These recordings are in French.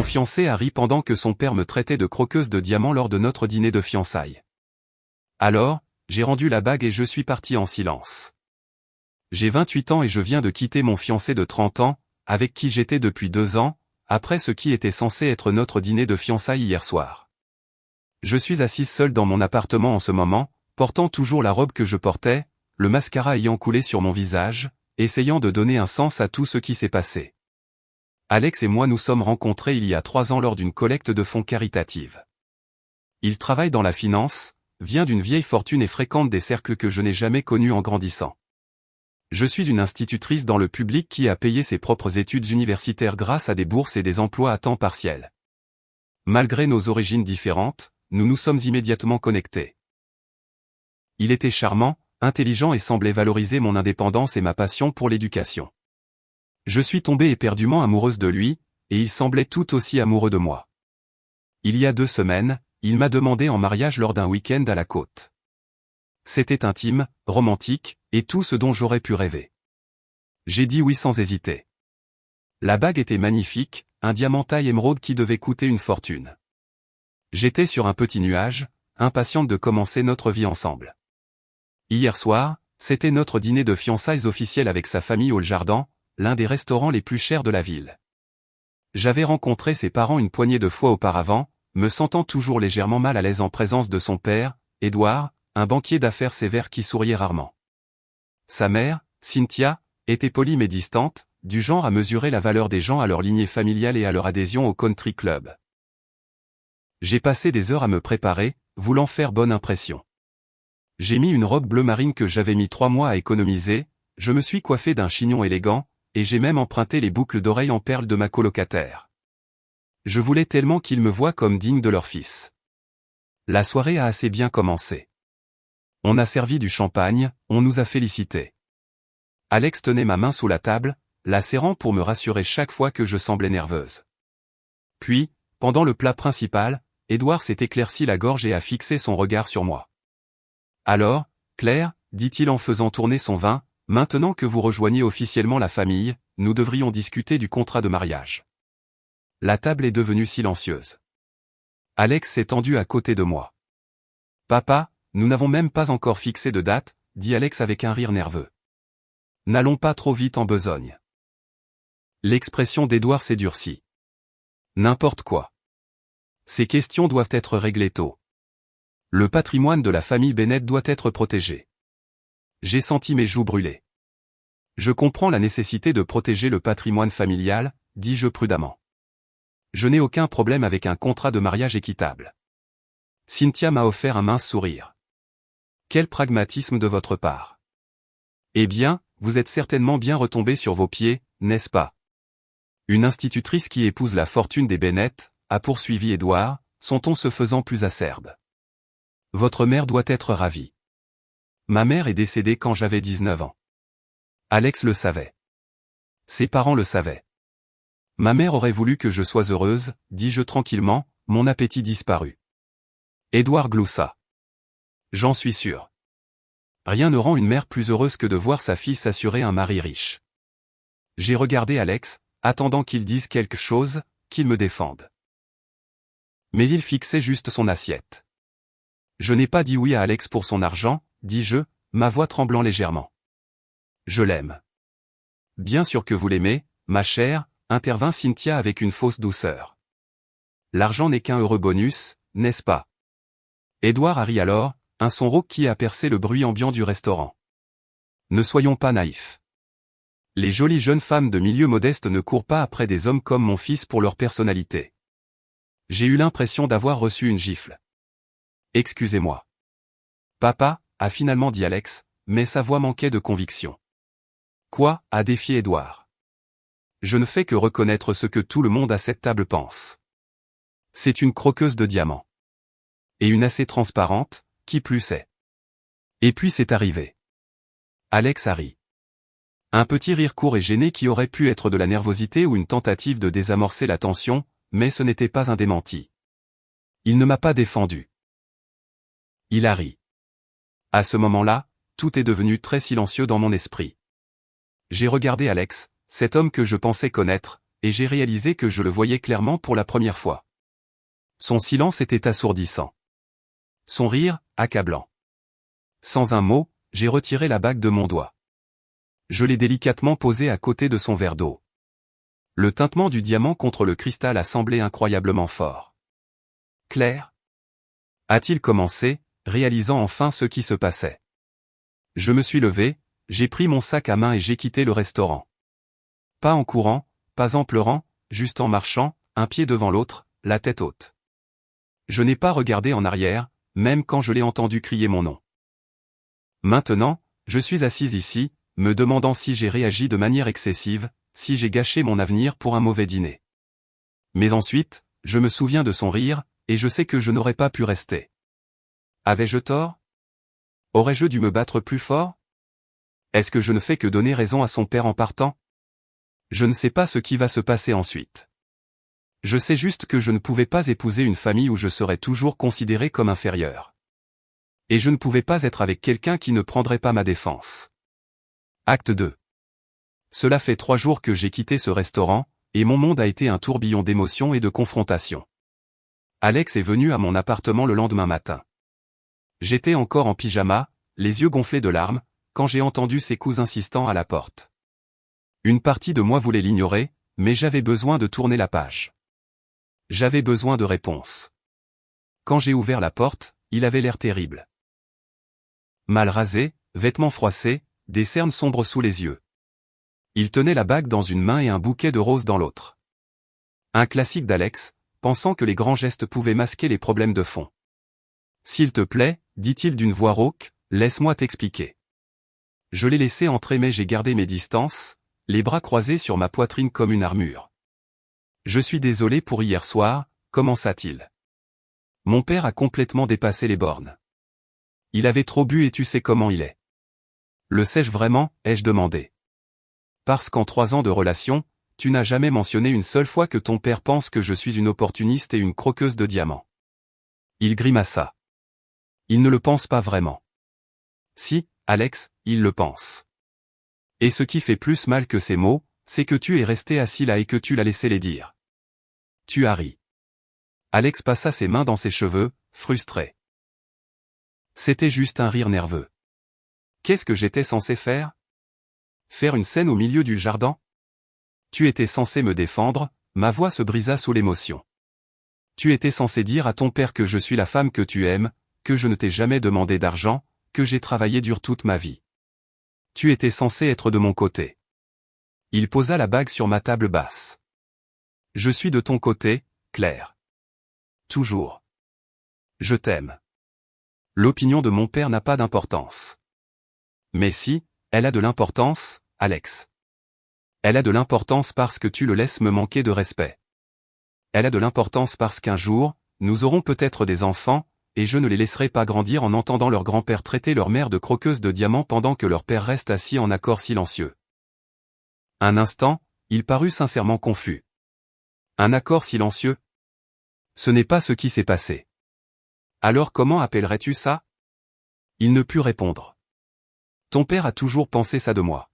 Mon fiancé a ri pendant que son père me traitait de croqueuse de diamants lors de notre dîner de fiançailles. Alors, j'ai rendu la bague et je suis parti en silence. J'ai 28 ans et je viens de quitter mon fiancé de 30 ans, avec qui j'étais depuis 2 ans, après ce qui était censé être notre dîner de fiançailles hier soir. Je suis assise seule dans mon appartement en ce moment, portant toujours la robe que je portais, le mascara ayant coulé sur mon visage, essayant de donner un sens à tout ce qui s'est passé. Alex et moi nous sommes rencontrés il y a 3 ans lors d'une collecte de fonds caritative. Il travaille dans la finance, vient d'une vieille fortune et fréquente des cercles que je n'ai jamais connus en grandissant. Je suis une institutrice dans le public qui a payé ses propres études universitaires grâce à des bourses et des emplois à temps partiel. Malgré nos origines différentes, nous nous sommes immédiatement connectés. Il était charmant, intelligent et semblait valoriser mon indépendance et ma passion pour l'éducation. Je suis tombée éperdument amoureuse de lui, et il semblait tout aussi amoureux de moi. Il y a 2 semaines, il m'a demandé en mariage lors d'un week-end à la côte. C'était intime, romantique, et tout ce dont j'aurais pu rêver. J'ai dit oui sans hésiter. La bague était magnifique, un diamant taille émeraude qui devait coûter une fortune. J'étais sur un petit nuage, impatiente de commencer notre vie ensemble. Hier soir, c'était notre dîner de fiançailles officiel avec sa famille au Jardin, l'un des restaurants les plus chers de la ville. J'avais rencontré ses parents une poignée de fois auparavant, me sentant toujours légèrement mal à l'aise en présence de son père, Édouard, un banquier d'affaires sévère qui souriait rarement. Sa mère, Cynthia, était polie mais distante, du genre à mesurer la valeur des gens à leur lignée familiale et à leur adhésion au country club. J'ai passé des heures à me préparer, voulant faire bonne impression. J'ai mis une robe bleu marine que j'avais mis 3 mois à économiser, je me suis coiffé d'un chignon élégant, et j'ai même emprunté les boucles d'oreilles en perles de ma colocataire. Je voulais tellement qu'ils me voient comme digne de leur fils. La soirée a assez bien commencé. On a servi du champagne, on nous a félicités. Alex tenait ma main sous la table, la serrant pour me rassurer chaque fois que je semblais nerveuse. Puis, pendant le plat principal, Édouard s'est éclairci la gorge et a fixé son regard sur moi. Alors, Claire, dit-il en faisant tourner son vin, maintenant que vous rejoignez officiellement la famille, nous devrions discuter du contrat de mariage. La table est devenue silencieuse. Alex s'est tendu à côté de moi. Papa, nous n'avons même pas encore fixé de date, dit Alex avec un rire nerveux. N'allons pas trop vite en besogne. L'expression d'Édouard s'est durcie. N'importe quoi. Ces questions doivent être réglées tôt. Le patrimoine de la famille Bennett doit être protégé. J'ai senti mes joues brûler. Je comprends la nécessité de protéger le patrimoine familial, dis-je prudemment. Je n'ai aucun problème avec un contrat de mariage équitable. Cynthia m'a offert un mince sourire. Quel pragmatisme de votre part. Eh bien, vous êtes certainement bien retombé sur vos pieds, n'est-ce pas? Une institutrice qui épouse la fortune des Bennett, a poursuivi Édouard, son ton se faisant plus acerbe. Votre mère doit être ravie. Ma mère est décédée quand j'avais 19 ans. Alex le savait. Ses parents le savaient. Ma mère aurait voulu que je sois heureuse, dis-je tranquillement, mon appétit disparut. Édouard gloussa. J'en suis sûr. Rien ne rend une mère plus heureuse que de voir sa fille s'assurer un mari riche. J'ai regardé Alex, attendant qu'il dise quelque chose, qu'il me défende. Mais il fixait juste son assiette. Je n'ai pas dit oui à Alex pour son argent, dis-je, ma voix tremblant légèrement. Je l'aime. Bien sûr que vous l'aimez, ma chère, intervint Cynthia avec une fausse douceur. L'argent n'est qu'un heureux bonus, n'est-ce pas? Édouard a ri alors, un son rauque qui a percé le bruit ambiant du restaurant. Ne soyons pas naïfs. Les jolies jeunes femmes de milieu modeste ne courent pas après des hommes comme mon fils pour leur personnalité. J'ai eu l'impression d'avoir reçu une gifle. Excusez-moi. Papa, a finalement dit Alex, mais sa voix manquait de conviction. Quoi, a défié Édouard. Je ne fais que reconnaître ce que tout le monde à cette table pense. C'est une croqueuse de diamants. Et une assez transparente, qui plus est. Et puis c'est arrivé. Alex a ri. Un petit rire court et gêné qui aurait pu être de la nervosité ou une tentative de désamorcer la tension, mais ce n'était pas un démenti. Il ne m'a pas défendu. Il a ri. À ce moment-là, tout est devenu très silencieux dans mon esprit. J'ai regardé Alex, cet homme que je pensais connaître, et j'ai réalisé que je le voyais clairement pour la première fois. Son silence était assourdissant. Son rire, accablant. Sans un mot, j'ai retiré la bague de mon doigt. Je l'ai délicatement posée à côté de son verre d'eau. Le tintement du diamant contre le cristal a semblé incroyablement fort. Claire ? A-t-il commencé, réalisant enfin ce qui se passait. Je me suis levé, j'ai pris mon sac à main et j'ai quitté le restaurant. Pas en courant, pas en pleurant, juste en marchant, un pied devant l'autre, la tête haute. Je n'ai pas regardé en arrière, même quand je l'ai entendu crier mon nom. Maintenant, je suis assise ici, me demandant si j'ai réagi de manière excessive, si j'ai gâché mon avenir pour un mauvais dîner. Mais ensuite, je me souviens de son rire, et je sais que je n'aurais pas pu rester. Avais-je tort? Aurais-je dû me battre plus fort? Est-ce que je ne fais que donner raison à son père en partant? Je ne sais pas ce qui va se passer ensuite. Je sais juste que je ne pouvais pas épouser une famille où je serais toujours considéré comme inférieur. Et je ne pouvais pas être avec quelqu'un qui ne prendrait pas ma défense. Acte 2. Cela fait 3 jours que j'ai quitté ce restaurant, et mon monde a été un tourbillon d'émotions et de confrontations. Alex est venu à mon appartement le lendemain matin. J'étais encore en pyjama, les yeux gonflés de larmes, quand j'ai entendu ses coups insistants à la porte. Une partie de moi voulait l'ignorer, mais j'avais besoin de tourner la page. J'avais besoin de réponses. Quand j'ai ouvert la porte, il avait l'air terrible. Mal rasé, vêtements froissés, des cernes sombres sous les yeux. Il tenait la bague dans une main et un bouquet de roses dans l'autre. Un classique d'Alex, pensant que les grands gestes pouvaient masquer les problèmes de fond. « S'il te plaît, dit-il d'une voix rauque, laisse-moi t'expliquer. » Je l'ai laissé entrer mais j'ai gardé mes distances, les bras croisés sur ma poitrine comme une armure. « Je suis désolé pour hier soir, commença-t-il. Mon père a complètement dépassé les bornes. Il avait trop bu et tu sais comment il est. Le sais-je vraiment, ai-je demandé. Parce qu'en 3 ans de relation, tu n'as jamais mentionné une seule fois que ton père pense que je suis une opportuniste et une croqueuse de diamants. Il grimaça. Il ne le pense pas vraiment. Si, Alex, il le pense. Et ce qui fait plus mal que ces mots, c'est que tu es resté assis là et que tu l'as laissé les dire. Tu as ri. Alex passa ses mains dans ses cheveux, frustré. C'était juste un rire nerveux. Qu'est-ce que j'étais censé faire? Faire une scène au milieu du jardin? Tu étais censé me défendre, ma voix se brisa sous l'émotion. Tu étais censé dire à ton père que je suis la femme que tu aimes, que je ne t'ai jamais demandé d'argent, que j'ai travaillé dur toute ma vie. Tu étais censé être de mon côté. Il posa la bague sur ma table basse. Je suis de ton côté, Claire. Toujours. Je t'aime. L'opinion de mon père n'a pas d'importance. Mais si, elle a de l'importance, Alex. Elle a de l'importance parce que tu le laisses me manquer de respect. Elle a de l'importance parce qu'un jour, nous aurons peut-être des enfants, et je ne les laisserai pas grandir en entendant leur grand-père traiter leur mère de croqueuse de diamants pendant que leur père reste assis en accord silencieux. Un instant, il parut sincèrement confus. Un accord silencieux? Ce n'est pas ce qui s'est passé. Alors comment appellerais-tu ça? Il ne put répondre. Ton père a toujours pensé ça de moi.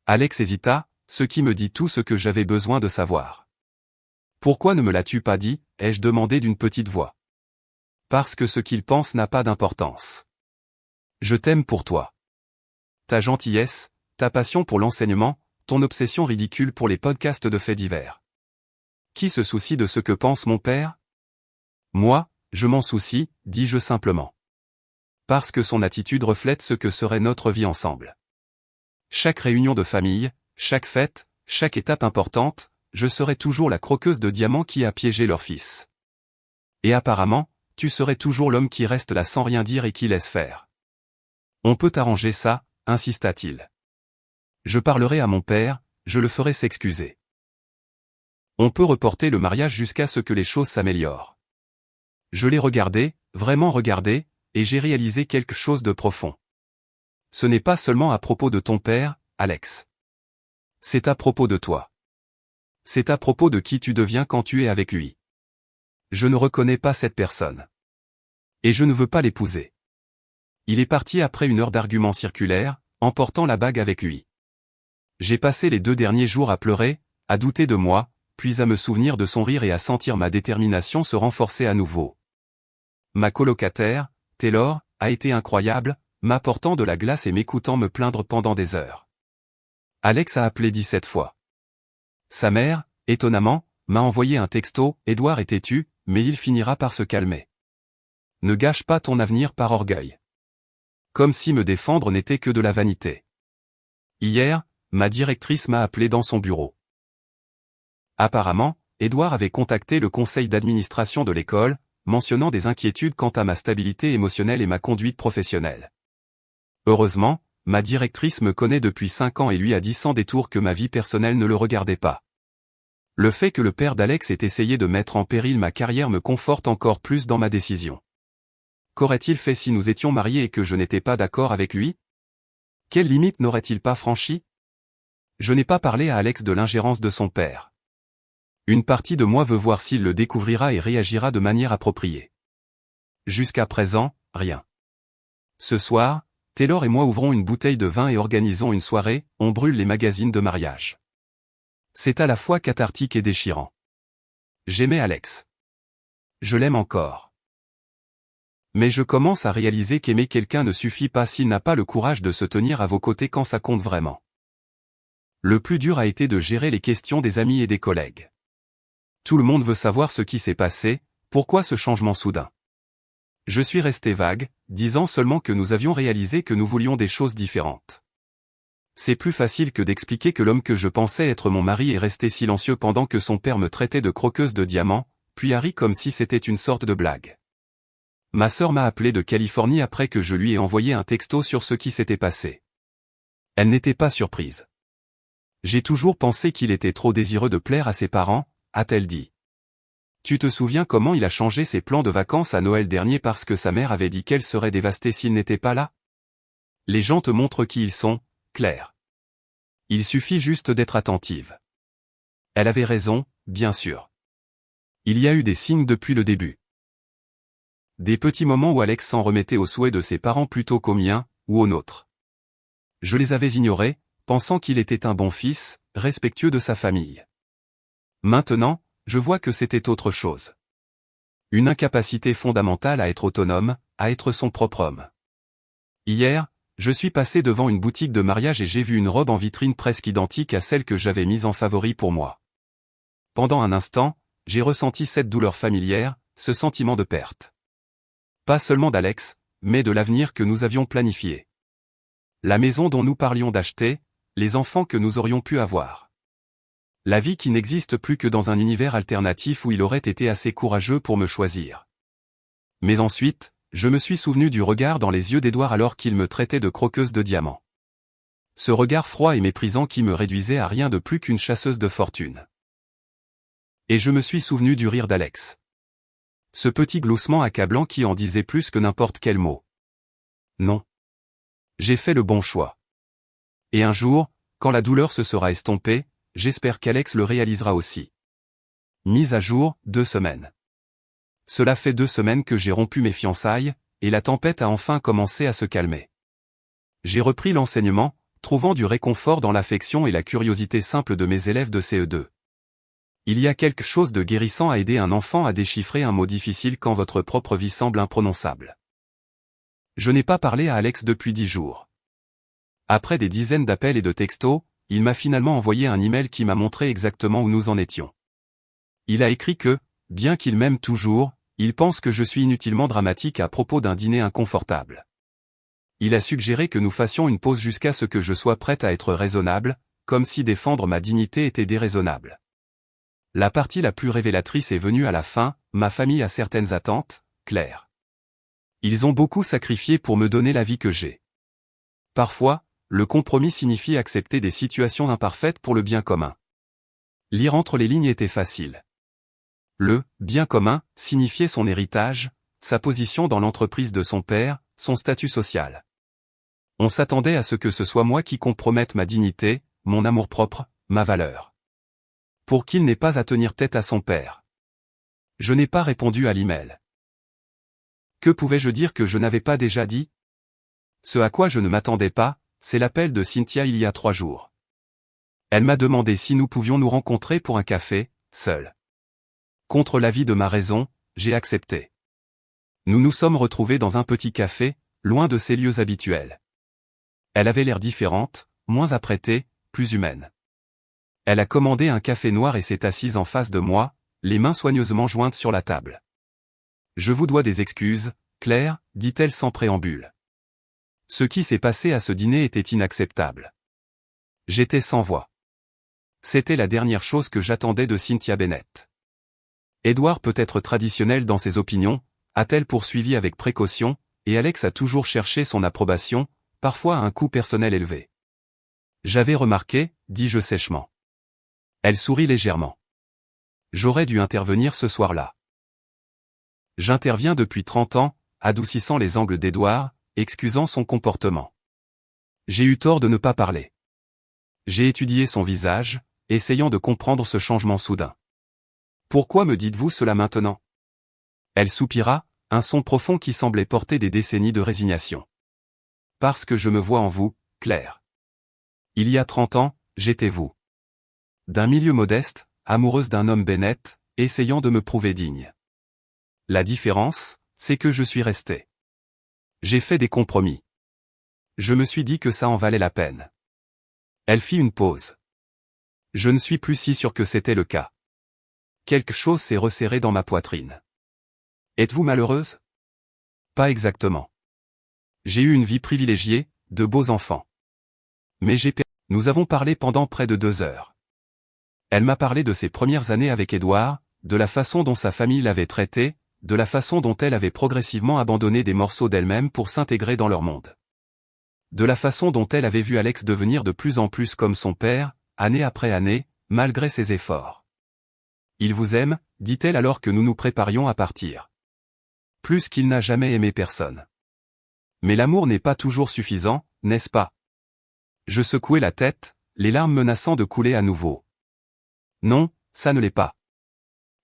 Alex hésita, ce qui me dit tout ce que j'avais besoin de savoir. Pourquoi ne me l'as-tu pas dit, ai-je demandé d'une petite voix. Parce que ce qu'il pense n'a pas d'importance. Je t'aime pour toi. Ta gentillesse, ta passion pour l'enseignement, ton obsession ridicule pour les podcasts de faits divers. Qui se soucie de ce que pense mon père? Moi, je m'en soucie, dis-je simplement. Parce que son attitude reflète ce que serait notre vie ensemble. Chaque réunion de famille, chaque fête, chaque étape importante, je serai toujours la croqueuse de diamants qui a piégé leur fils. Et apparemment, tu serais toujours l'homme qui reste là sans rien dire et qui laisse faire. On peut arranger ça, insista-t-il. Je parlerai à mon père, je le ferai s'excuser. On peut reporter le mariage jusqu'à ce que les choses s'améliorent. Je l'ai regardé, vraiment regardé, et j'ai réalisé quelque chose de profond. Ce n'est pas seulement à propos de ton père, Alex. C'est à propos de toi. C'est à propos de qui tu deviens quand tu es avec lui. Je ne reconnais pas cette personne. Et je ne veux pas l'épouser. Il est parti après 1 heure d'arguments circulaires, emportant la bague avec lui. J'ai passé les 2 derniers jours à pleurer, à douter de moi, puis à me souvenir de son rire et à sentir ma détermination se renforcer à nouveau. Ma colocataire, Taylor, a été incroyable, m'apportant de la glace et m'écoutant me plaindre pendant des heures. Alex a appelé 17 fois. Sa mère, étonnamment, m'a envoyé un texto, « Édouard est têtu, mais il finira par se calmer. Ne gâche pas ton avenir par orgueil. » Comme si me défendre n'était que de la vanité. Hier, ma directrice m'a appelé dans son bureau. Apparemment, Édouard avait contacté le conseil d'administration de l'école, mentionnant des inquiétudes quant à ma stabilité émotionnelle et ma conduite professionnelle. Heureusement, ma directrice me connaît depuis 5 ans et lui a dit sans détour que ma vie personnelle ne le regardait pas. Le fait que le père d'Alex ait essayé de mettre en péril ma carrière me conforte encore plus dans ma décision. Qu'aurait-il fait si nous étions mariés et que je n'étais pas d'accord avec lui? Quelle limite n'aurait-il pas franchie? Je n'ai pas parlé à Alex de l'ingérence de son père. Une partie de moi veut voir s'il le découvrira et réagira de manière appropriée. Jusqu'à présent, rien. Ce soir, Taylor et moi ouvrons une bouteille de vin et organisons une soirée, on brûle les magazines de mariage. C'est à la fois cathartique et déchirant. J'aimais Alex. Je l'aime encore. Mais je commence à réaliser qu'aimer quelqu'un ne suffit pas s'il n'a pas le courage de se tenir à vos côtés quand ça compte vraiment. Le plus dur a été de gérer les questions des amis et des collègues. Tout le monde veut savoir ce qui s'est passé, pourquoi ce changement soudain. Je suis resté vague, disant seulement que nous avions réalisé que nous voulions des choses différentes. C'est plus facile que d'expliquer que l'homme que je pensais être mon mari est resté silencieux pendant que son père me traitait de croqueuse de diamants, puis a ri comme si c'était une sorte de blague. Ma sœur m'a appelé de Californie après que je lui ai envoyé un texto sur ce qui s'était passé. Elle n'était pas surprise. J'ai toujours pensé qu'il était trop désireux de plaire à ses parents, a-t-elle dit. Tu te souviens comment il a changé ses plans de vacances à Noël dernier parce que sa mère avait dit qu'elle serait dévastée s'il n'était pas là? Les gens te montrent qui ils sont, Claire. Il suffit juste d'être attentive. Elle avait raison, bien sûr. Il y a eu des signes depuis le début. Des petits moments où Alex s'en remettait aux souhaits de ses parents plutôt qu'aux miens, ou aux nôtres. Je les avais ignorés, pensant qu'il était un bon fils, respectueux de sa famille. Maintenant, je vois que c'était autre chose. Une incapacité fondamentale à être autonome, à être son propre homme. Hier, je suis passé devant une boutique de mariage et j'ai vu une robe en vitrine presque identique à celle que j'avais mise en favori pour moi. Pendant un instant, j'ai ressenti cette douleur familière, ce sentiment de perte. Pas seulement d'Alex, mais de l'avenir que nous avions planifié. La maison dont nous parlions d'acheter, les enfants que nous aurions pu avoir. La vie qui n'existe plus que dans un univers alternatif où il aurait été assez courageux pour me choisir. Mais ensuite, je me suis souvenu du regard dans les yeux d'Édouard alors qu'il me traitait de croqueuse de diamants. Ce regard froid et méprisant qui me réduisait à rien de plus qu'une chasseuse de fortune. Et je me suis souvenu du rire d'Alex. Ce petit gloussement accablant qui en disait plus que n'importe quel mot. Non. J'ai fait le bon choix. Et un jour, quand la douleur se sera estompée, j'espère qu'Alex le réalisera aussi. Mise à jour, 2 semaines. Cela fait 2 semaines que j'ai rompu mes fiançailles, et la tempête a enfin commencé à se calmer. J'ai repris l'enseignement, trouvant du réconfort dans l'affection et la curiosité simple de mes élèves de CE2. Il y a quelque chose de guérissant à aider un enfant à déchiffrer un mot difficile quand votre propre vie semble imprononçable. Je n'ai pas parlé à Alex depuis 10 jours. Après des dizaines d'appels et de textos, il m'a finalement envoyé un email qui m'a montré exactement où nous en étions. Il a écrit que, bien qu'il m'aime toujours, il pense que je suis inutilement dramatique à propos d'un dîner inconfortable. Il a suggéré que nous fassions une pause jusqu'à ce que je sois prête à être raisonnable, comme si défendre ma dignité était déraisonnable. La partie la plus révélatrice est venue à la fin, ma famille a certaines attentes, Claire. Ils ont beaucoup sacrifié pour me donner la vie que j'ai. Parfois, le compromis signifie accepter des situations imparfaites pour le bien commun. Lire entre les lignes était facile. Le « bien commun » signifiait son héritage, sa position dans l'entreprise de son père, son statut social. On s'attendait à ce que ce soit moi qui compromette ma dignité, mon amour-propre, ma valeur. Pour qu'il n'ait pas à tenir tête à son père. Je n'ai pas répondu à l'email. Que pouvais-je dire que je n'avais pas déjà dit? Ce à quoi je ne m'attendais pas, c'est l'appel de Cynthia il y a 3 jours. Elle m'a demandé si nous pouvions nous rencontrer pour un café, seul. Contre l'avis de ma raison, j'ai accepté. Nous nous sommes retrouvés dans un petit café, loin de ses lieux habituels. Elle avait l'air différente, moins apprêtée, plus humaine. Elle a commandé un café noir et s'est assise en face de moi, les mains soigneusement jointes sur la table. « Je vous dois des excuses, Claire, dit-elle sans préambule. Ce qui s'est passé à ce dîner était inacceptable. J'étais sans voix. C'était la dernière chose que j'attendais de Cynthia Bennett. Édouard peut être traditionnel dans ses opinions, a-t-elle poursuivi avec précaution, et Alex a toujours cherché son approbation, parfois à un coût personnel élevé. J'avais remarqué, dis-je sèchement. Elle sourit légèrement. J'aurais dû intervenir ce soir-là. J'interviens depuis 30 ans, adoucissant les angles d'Édouard, excusant son comportement. J'ai eu tort de ne pas parler. J'ai étudié son visage, essayant de comprendre ce changement soudain. Pourquoi me dites-vous cela maintenant? Elle soupira, un son profond qui semblait porter des décennies de résignation. Parce que je me vois en vous, Claire. Il y a 30 ans, j'étais vous. D'un milieu modeste, amoureuse d'un homme Bennett, essayant de me prouver digne. La différence, c'est que je suis restée. J'ai fait des compromis. Je me suis dit que ça en valait la peine. Elle fit une pause. Je ne suis plus si sûr que c'était le cas. Quelque chose s'est resserré dans ma poitrine. Êtes-vous malheureuse? Pas exactement. J'ai eu une vie privilégiée, de beaux enfants. Mais Nous avons parlé pendant près de 2 heures. Elle m'a parlé de ses premières années avec Édouard, de la façon dont sa famille l'avait traitée, de la façon dont elle avait progressivement abandonné des morceaux d'elle-même pour s'intégrer dans leur monde. De la façon dont elle avait vu Alex devenir de plus en plus comme son père, année après année, malgré ses efforts. Il vous aime, dit-elle alors que nous nous préparions à partir. Plus qu'il n'a jamais aimé personne. Mais l'amour n'est pas toujours suffisant, n'est-ce pas? Je secouai la tête, les larmes menaçant de couler à nouveau. Non, ça ne l'est pas.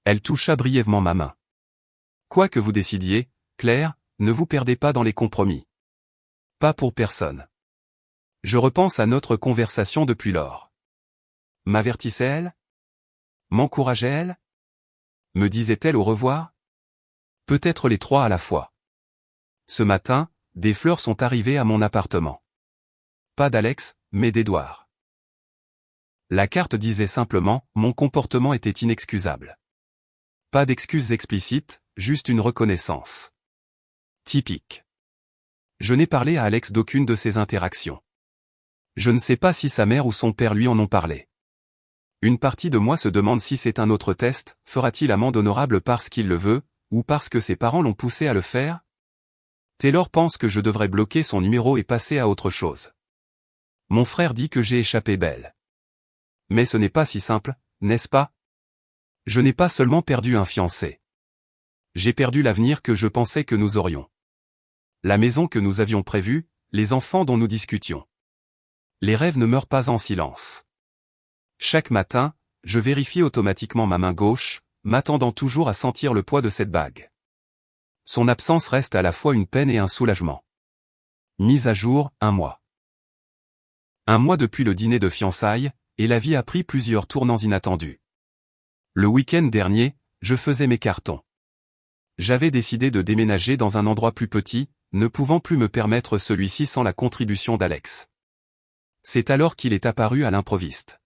Elle toucha brièvement ma main. Quoi que vous décidiez, Claire, ne vous perdez pas dans les compromis. Pas pour personne. Je repense à notre conversation depuis lors. M'avertissait-elle? M'encourageait-elle? Me disait-elle au revoir? Peut-être les 3 à la fois. Ce matin, des fleurs sont arrivées à mon appartement. Pas d'Alex, mais d'Édouard. La carte disait simplement, mon comportement était inexcusable. Pas d'excuses explicites, juste une reconnaissance. Typique. Je n'ai parlé à Alex d'aucune de ces interactions. Je ne sais pas si sa mère ou son père lui en ont parlé. Une partie de moi se demande si c'est un autre test, fera-t-il amende honorable parce qu'il le veut, ou parce que ses parents l'ont poussé à le faire? Taylor pense que je devrais bloquer son numéro et passer à autre chose. Mon frère dit que j'ai échappé belle. Mais ce n'est pas si simple, n'est-ce pas? Je n'ai pas seulement perdu un fiancé. J'ai perdu l'avenir que je pensais que nous aurions. La maison que nous avions prévue, les enfants dont nous discutions. Les rêves ne meurent pas en silence. Chaque matin, je vérifie automatiquement ma main gauche, m'attendant toujours à sentir le poids de cette bague. Son absence reste à la fois une peine et un soulagement. Mise à jour, 1 mois. 1 mois depuis le dîner de fiançailles, et la vie a pris plusieurs tournants inattendus. Le week-end dernier, je faisais mes cartons. J'avais décidé de déménager dans un endroit plus petit, ne pouvant plus me permettre celui-ci sans la contribution d'Alex. C'est alors qu'il est apparu à l'improviste.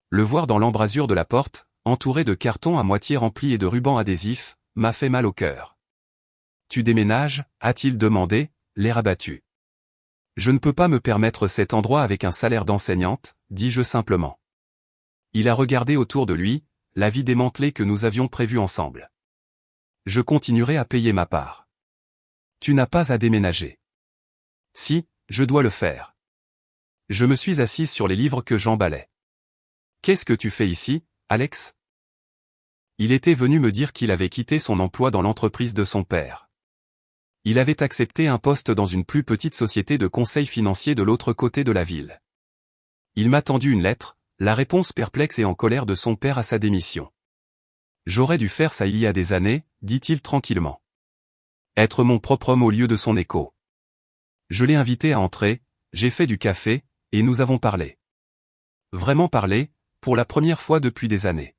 Le voir dans l'embrasure de la porte, entouré de cartons à moitié remplis et de rubans adhésifs, m'a fait mal au cœur. « Tu déménages ?» a-t-il demandé, l'air abattu. « Je ne peux pas me permettre cet endroit avec un salaire d'enseignante, dis-je simplement. » Il a regardé autour de lui, la vie démantelée que nous avions prévue ensemble. « Je continuerai à payer ma part. »« Tu n'as pas à déménager. »« Si, je dois le faire. » Je me suis assise sur les livres que j'emballais. « Qu'est-ce que tu fais ici, Alex ?» Il était venu me dire qu'il avait quitté son emploi dans l'entreprise de son père. Il avait accepté un poste dans une plus petite société de conseil financier de l'autre côté de la ville. Il m'a tendu une lettre, la réponse perplexe et en colère de son père à sa démission. J'aurais dû faire ça il y a des années, dit-il tranquillement. Être mon propre homme au lieu de son écho. Je l'ai invité à entrer, j'ai fait du café, et nous avons parlé. Vraiment parler, pour la première fois depuis des années.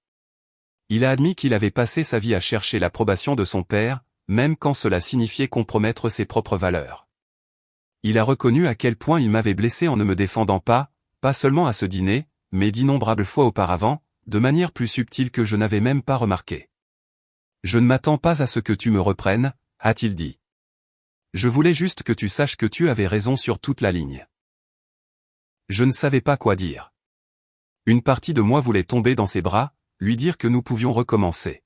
Il a admis qu'il avait passé sa vie à chercher l'approbation de son père, même quand cela signifiait compromettre ses propres valeurs. Il a reconnu à quel point il m'avait blessé en ne me défendant pas seulement à ce dîner, mais d'innombrables fois auparavant, de manière plus subtile que je n'avais même pas remarqué. Je ne m'attends pas à ce que tu me reprennes, a-t-il dit. Je voulais juste que tu saches que tu avais raison sur toute la ligne. Je ne savais pas quoi dire. Une partie de moi voulait tomber dans ses bras, lui dire que nous pouvions recommencer.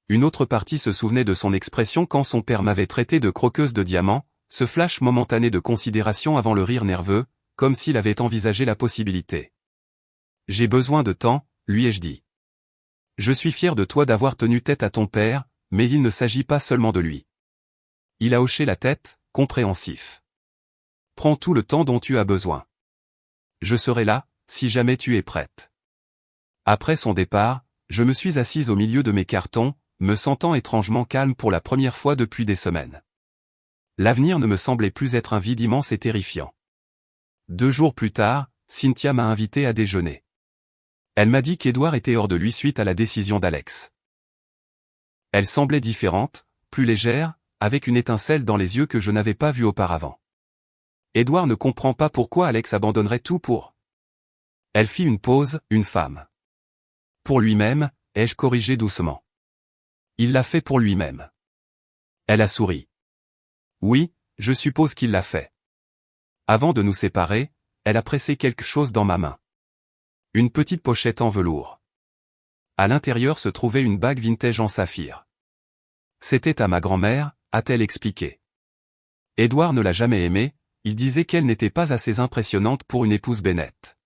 Une autre partie se souvenait de son expression quand son père m'avait traité de croqueuse de diamants, ce flash momentané de considération avant le rire nerveux, comme s'il avait envisagé la possibilité. J'ai besoin de temps, lui ai-je dit. Je suis fier de toi d'avoir tenu tête à ton père, mais il ne s'agit pas seulement de lui. Il a hoché la tête, compréhensif. Prends tout le temps dont tu as besoin. Je serai là, si jamais tu es prête. Après son départ, je me suis assise au milieu de mes cartons, me sentant étrangement calme pour la première fois depuis des semaines. L'avenir ne me semblait plus être un vide immense et terrifiant. 2 jours plus tard, Cynthia m'a invité à déjeuner. Elle m'a dit qu'Édouard était hors de lui suite à la décision d'Alex. Elle semblait différente, plus légère, avec une étincelle dans les yeux que je n'avais pas vue auparavant. Édouard ne comprend pas pourquoi Alex abandonnerait tout pour. Elle fit une pause, une femme. Pour lui-même, ai-je corrigé doucement. Il l'a fait pour lui-même. Elle a souri. Oui, je suppose qu'il l'a fait. Avant de nous séparer, elle a pressé quelque chose dans ma main. Une petite pochette en velours. À l'intérieur se trouvait une bague vintage en saphir. C'était à ma grand-mère, a-t-elle expliqué. Édouard ne l'a jamais aimée, il disait qu'elle n'était pas assez impressionnante pour une épouse Bennett.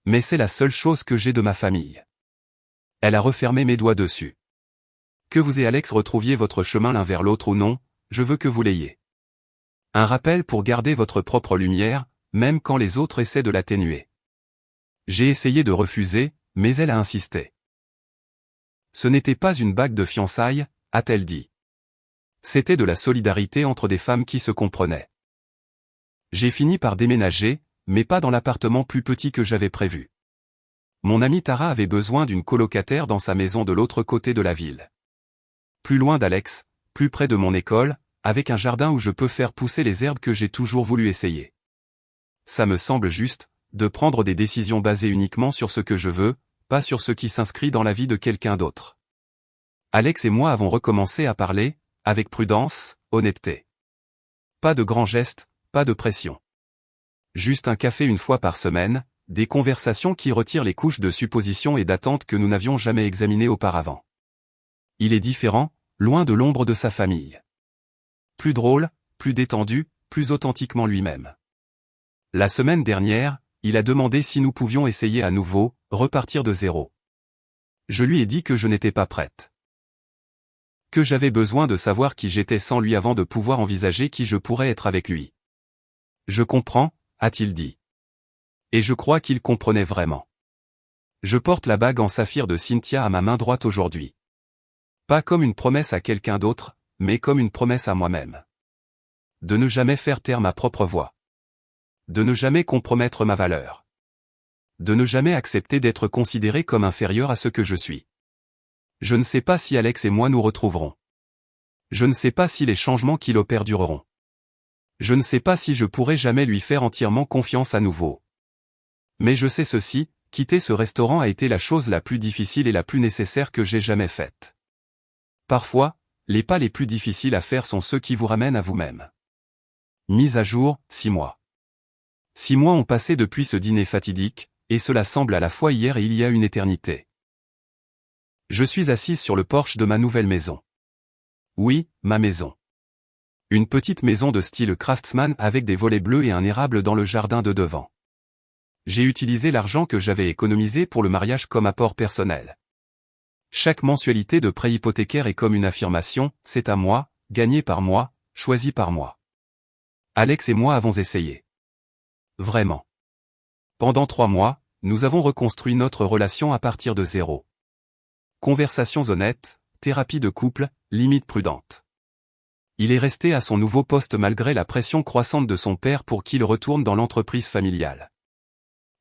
Mais c'est la seule chose que j'ai de ma famille. Elle a refermé mes doigts dessus. Que vous et Alex retrouviez votre chemin l'un vers l'autre ou non, je veux que vous l'ayez. Un rappel pour garder votre propre lumière, même quand les autres essaient de l'atténuer. J'ai essayé de refuser, mais elle a insisté. Ce n'était pas une bague de fiançailles, a-t-elle dit. C'était de la solidarité entre des femmes qui se comprenaient. J'ai fini par déménager, mais pas dans l'appartement plus petit que j'avais prévu. Mon amie Tara avait besoin d'une colocataire dans sa maison de l'autre côté de la ville. Plus loin d'Alex, plus près de mon école, avec un jardin où je peux faire pousser les herbes que j'ai toujours voulu essayer. Ça me semble juste, de prendre des décisions basées uniquement sur ce que je veux, pas sur ce qui s'inscrit dans la vie de quelqu'un d'autre. Alex et moi avons recommencé à parler, avec prudence, honnêteté. Pas de grands gestes, pas de pression. Juste un café une fois par semaine, des conversations qui retirent les couches de suppositions et d'attentes que nous n'avions jamais examinées auparavant. Il est différent, loin de l'ombre de sa famille. Plus drôle, plus détendu, plus authentiquement lui-même. La semaine dernière, il a demandé si nous pouvions essayer à nouveau, repartir de zéro. Je lui ai dit que je n'étais pas prête. Que j'avais besoin de savoir qui j'étais sans lui avant de pouvoir envisager qui je pourrais être avec lui. Je comprends, a-t-il dit. Et je crois qu'il comprenait vraiment. Je porte la bague en saphir de Cynthia à ma main droite aujourd'hui. Pas comme une promesse à quelqu'un d'autre, mais comme une promesse à moi-même. De ne jamais faire taire ma propre voix. De ne jamais compromettre ma valeur. De ne jamais accepter d'être considéré comme inférieur à ce que je suis. Je ne sais pas si Alex et moi nous retrouverons. Je ne sais pas si les changements qu'il opère dureront. Je ne sais pas si je pourrai jamais lui faire entièrement confiance à nouveau. Mais je sais ceci, quitter ce restaurant a été la chose la plus difficile et la plus nécessaire que j'ai jamais faite. Parfois, les pas les plus difficiles à faire sont ceux qui vous ramènent à vous-même. Mise à jour, 6 mois. 6 mois ont passé depuis ce dîner fatidique, et cela semble à la fois hier et il y a une éternité. Je suis assise sur le porche de ma nouvelle maison. Oui, ma maison. Une petite maison de style craftsman avec des volets bleus et un érable dans le jardin de devant. J'ai utilisé l'argent que j'avais économisé pour le mariage comme apport personnel. Chaque mensualité de prêt hypothécaire est comme une affirmation, c'est à moi, gagné par moi, choisi par moi. Alex et moi avons essayé. Vraiment. Pendant 3 mois, nous avons reconstruit notre relation à partir de zéro. Conversations honnêtes, thérapie de couple, limites prudentes. Il est resté à son nouveau poste malgré la pression croissante de son père pour qu'il retourne dans l'entreprise familiale.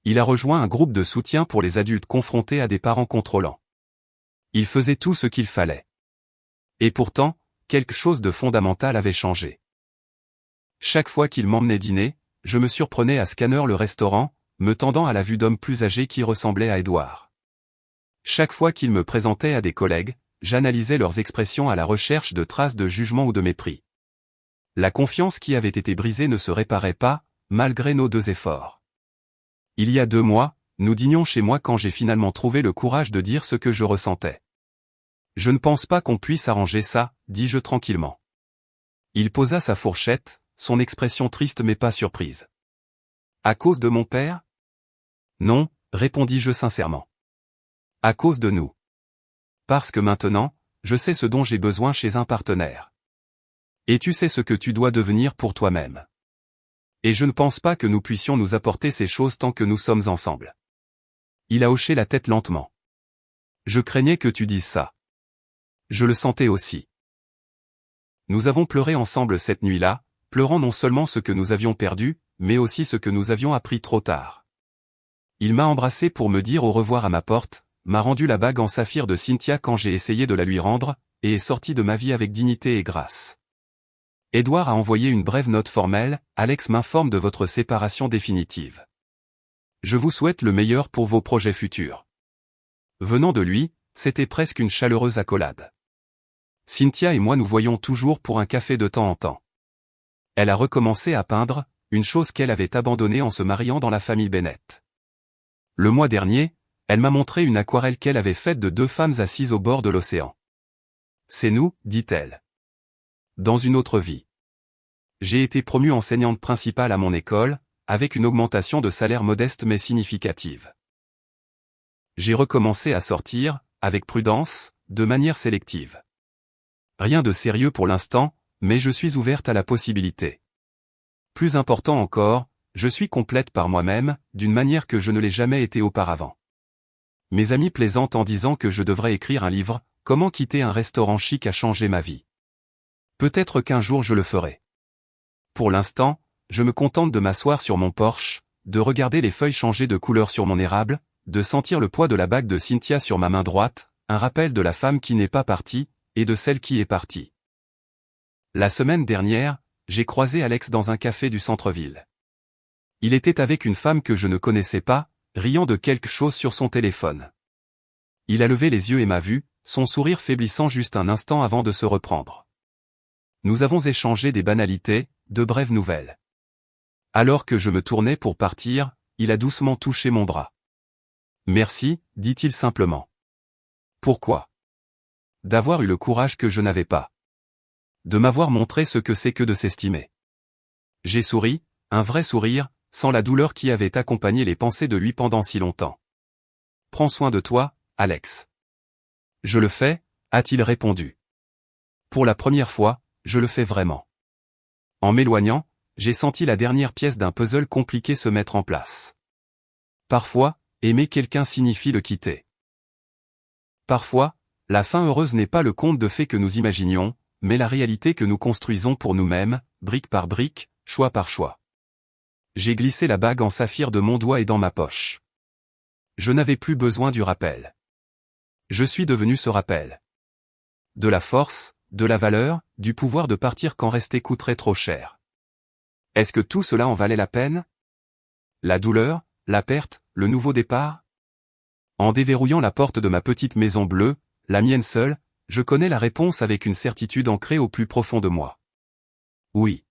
Il a rejoint un groupe de soutien pour les adultes confrontés à des parents contrôlants. Il faisait tout ce qu'il fallait. Et pourtant, quelque chose de fondamental avait changé. Chaque fois qu'il m'emmenait dîner, je me surprenais à scanner le restaurant, me tendant à la vue d'hommes plus âgés qui ressemblaient à Édouard. Chaque fois qu'il me présentait à des collègues, j'analysais leurs expressions à la recherche de traces de jugement ou de mépris. La confiance qui avait été brisée ne se réparait pas, malgré nos 2 efforts. Il y a 2 mois, nous dînions chez moi quand j'ai finalement trouvé le courage de dire ce que je ressentais. Je ne pense pas qu'on puisse arranger ça, dis-je tranquillement. Il posa sa fourchette, son expression triste mais pas surprise. À cause de mon père? Non, répondis-je sincèrement. À cause de nous. Parce que maintenant, je sais ce dont j'ai besoin chez un partenaire. Et tu sais ce que tu dois devenir pour toi-même. Et je ne pense pas que nous puissions nous apporter ces choses tant que nous sommes ensemble. Il a hoché la tête lentement. Je craignais que tu dises ça. Je le sentais aussi. Nous avons pleuré ensemble cette nuit-là, pleurant non seulement ce que nous avions perdu, mais aussi ce que nous avions appris trop tard. Il m'a embrassé pour me dire au revoir à ma porte, m'a rendu la bague en saphir de Cynthia quand j'ai essayé de la lui rendre, et est sorti de ma vie avec dignité et grâce. Édouard a envoyé une brève note formelle, Alex m'informe de votre séparation définitive. Je vous souhaite le meilleur pour vos projets futurs. Venant de lui, c'était presque une chaleureuse accolade. Cynthia et moi nous voyons toujours pour un café de temps en temps. Elle a recommencé à peindre, une chose qu'elle avait abandonnée en se mariant dans la famille Bennett. Le mois dernier, elle m'a montré une aquarelle qu'elle avait faite de 2 femmes assises au bord de l'océan. C'est nous, dit-elle. Dans une autre vie. J'ai été promue enseignante principale à mon école, avec une augmentation de salaire modeste mais significative. J'ai recommencé à sortir, avec prudence, de manière sélective. Rien de sérieux pour l'instant, mais je suis ouverte à la possibilité. Plus important encore, je suis complète par moi-même, d'une manière que je ne l'ai jamais été auparavant. Mes amis plaisantent en disant que je devrais écrire un livre, Comment quitter un restaurant chic a changé ma vie. Peut-être qu'un jour je le ferai. Pour l'instant, je me contente de m'asseoir sur mon porche, de regarder les feuilles changer de couleur sur mon érable, de sentir le poids de la bague de Cynthia sur ma main droite, un rappel de la femme qui n'est pas partie, et de celle qui est partie. La semaine dernière, j'ai croisé Alex dans un café du centre-ville. Il était avec une femme que je ne connaissais pas, riant de quelque chose sur son téléphone. Il a levé les yeux et m'a vu, son sourire faiblissant juste un instant avant de se reprendre. Nous avons échangé des banalités, de brèves nouvelles. Alors que je me tournais pour partir, il a doucement touché mon bras. Merci, dit-il simplement. Pourquoi? D'avoir eu le courage que je n'avais pas. De m'avoir montré ce que c'est que de s'estimer. J'ai souri, un vrai sourire, sans la douleur qui avait accompagné les pensées de lui pendant si longtemps. Prends soin de toi, Alex. Je le fais, a-t-il répondu. Pour la première fois, je le fais vraiment. En m'éloignant, j'ai senti la dernière pièce d'un puzzle compliqué se mettre en place. Parfois, aimer quelqu'un signifie le quitter. Parfois, la fin heureuse n'est pas le conte de fées que nous imaginions, mais la réalité que nous construisons pour nous-mêmes, brique par brique, choix par choix. J'ai glissé la bague en saphir de mon doigt et dans ma poche. Je n'avais plus besoin du rappel. Je suis devenu ce rappel. De la force, de la valeur, du pouvoir de partir quand rester coûterait trop cher. Est-ce que tout cela en valait la peine? La douleur, la perte, le nouveau départ? En déverrouillant la porte de ma petite maison bleue, la mienne seule, je connais la réponse avec une certitude ancrée au plus profond de moi. Oui.